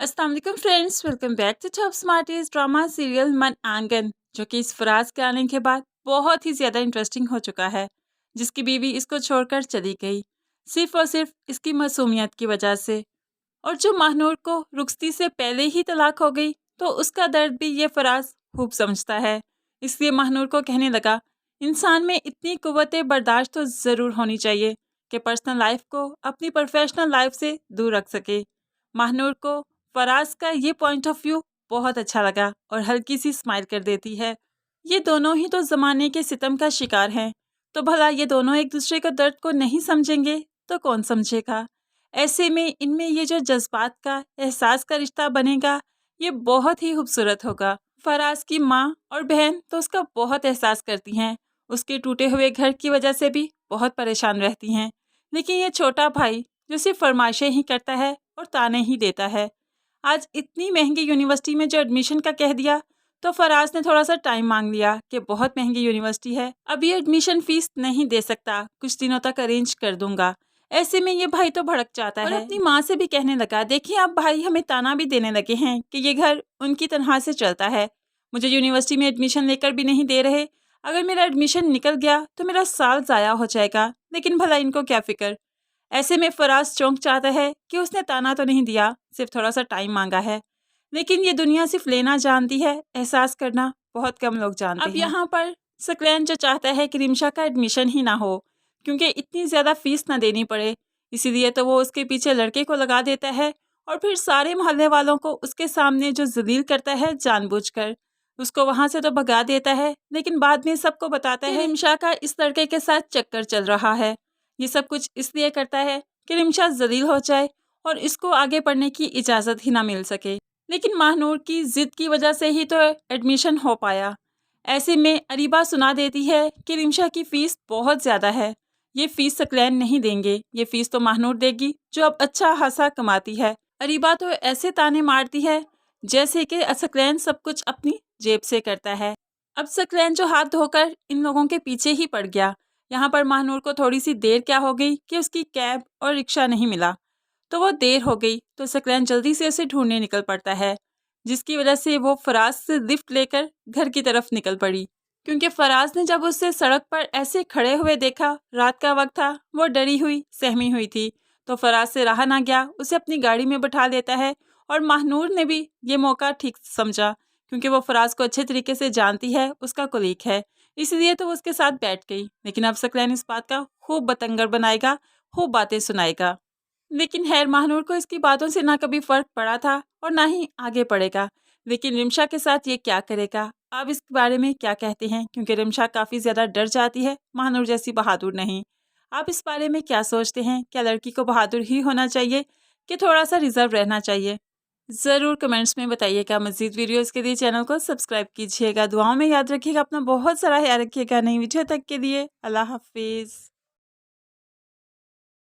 अस्सलाम वालेकुम friends, welcome back to Top Smarties drama serial Mann Aangan, जो कि इस फराज के आने के बाद बहुत ही ज़्यादा इंटरेस्टिंग हो चुका है। जिसकी बीवी इसको छोड़कर चली गई सिर्फ और सिर्फ इसकी मासूमियत की वजह से। और जो महानूर को रुखसती से पहले ही तलाक हो गई, तो उसका दर्द भी ये फराज खूब समझता है। इसलिए महानूर को कहने लगा, इंसान में इतनी कुव्वत बर्दाश्त तो ज़रूर होनी चाहिए कि पर्सनल लाइफ को अपनी प्रोफेशनल लाइफ से दूर रख सके। महानूर को फराज का ये पॉइंट ऑफ व्यू बहुत अच्छा लगा और हल्की सी स्माइल कर देती है। ये दोनों ही तो ज़माने के सितम का शिकार हैं, तो भला ये दोनों एक दूसरे के दर्द को नहीं समझेंगे तो कौन समझेगा। ऐसे में इनमें ये जो जज्बात का एहसास का रिश्ता बनेगा, ये बहुत ही खूबसूरत होगा। फराज की माँ और बहन तो उसका बहुत एहसास करती हैं, उसके टूटे हुए घर की वजह से भी बहुत परेशान रहती हैं। लेकिन ये छोटा भाई जो सिर्फ फरमाइशें ही करता है और ताने ही देता है। आज इतनी महंगी यूनिवर्सिटी में जो एडमिशन का कह दिया, तो फराज ने थोड़ा सा टाइम मांग लिया कि बहुत महंगी यूनिवर्सिटी है, अभी एडमिशन फीस नहीं दे सकता, कुछ दिनों तक अरेंज कर दूंगा। ऐसे में ये भाई तो भड़क जाता है और अपनी माँ से भी कहने लगा, देखिए अब भाई हमें ताना भी देने लगे हैं कि ये घर उनकी तनख्वाह से चलता है, मुझे यूनिवर्सिटी में एडमिशन लेकर भी नहीं दे रहे। अगर मेरा एडमिशन निकल गया तो मेरा साल ज़ाया हो जाएगा, लेकिन भला इनको क्या फिक्र। ऐसे में फराज चौंक चाहता है कि उसने ताना तो नहीं दिया, सिर्फ थोड़ा सा टाइम मांगा है। लेकिन ये दुनिया सिर्फ लेना जानती है, एहसास करना बहुत कम लोग जानते हैं। अब यहाँ पर सकलैन जो चाहता है कि रिमशा का एडमिशन ही ना हो, क्योंकि इतनी ज़्यादा फीस ना देनी पड़े, इसीलिए तो वो उसके पीछे लड़के को लगा देता है और फिर सारे मोहल्ले वालों को उसके सामने जो जलील करता है जानबूझकर, उसको वहाँ से तो भगा देता है, लेकिन बाद में सबको बताता है रिमशा का इस लड़के के साथ चक्कर चल रहा है। ये सब कुछ इसलिए करता है कि रिमशा जलील हो जाए और इसको आगे पढ़ने की इजाज़त ही ना मिल सके। लेकिन महानूर की ज़िद की वजह से ही तो एडमिशन हो पाया। ऐसे में अरीबा सुना देती है कि रिमशा की फ़ीस बहुत ज़्यादा है, ये फ़ीस सकलैन नहीं देंगे, ये फ़ीस तो महानूर देगी जो अब अच्छा खासा कमाती है। अरीबा तो ऐसे ताने मारती है जैसे कि सकलैन सब कुछ अपनी जेब से करता है। अब सकलैन जो हाथ धोकर इन लोगों के पीछे ही पड़ गया। यहाँ पर महानूर को थोड़ी सी देर क्या हो गई कि उसकी कैब और रिक्शा नहीं मिला, तो वो देर हो गई, तो सकलैन जल्दी से उसे ढूंढने निकल पड़ता है, जिसकी वजह से वो फराज से लिफ्ट लेकर घर की तरफ निकल पड़ी। क्योंकि फराज ने जब उसे सड़क पर ऐसे खड़े हुए देखा, रात का वक्त था, वो डरी हुई सहमी हुई थी, तो फराज से रहा ना गया, उसे अपनी गाड़ी में बैठा लेता है। और महानूर ने भी ये मौका ठीक समझा, क्योंकि वो फराज को अच्छे तरीके से जानती है, उसका कोलीग है, इसलिए तो वो उसके साथ बैठ गई। लेकिन अब सकलैन इस बात का खूब बतंगर बनाएगा, खूब बातें सुनाएगा। लेकिन खैर महानूर को इसकी बातों से ना कभी फ़र्क पड़ा था और ना ही आगे पड़ेगा। लेकिन रिमशा के साथ ये क्या करेगा, आप इस बारे में क्या कहते हैं? क्योंकि रिमशा काफ़ी ज़्यादा डर जाती है, महानूर जैसी बहादुर नहीं। आप इस बारे में क्या सोचते हैं? क्या लड़की को बहादुर ही होना चाहिए कि थोड़ा सा रिजर्व रहना चाहिए? ज़रूर कमेंट्स में बताइएगा। मज़ीद वीडियोज़ के लिए चैनल को सब्सक्राइब कीजिएगा। दुआओं में याद रखिएगा, अपना बहुत सारा ख्याल रखिएगा। नई वीडियो तक के लिए अल्लाह हाफिज़।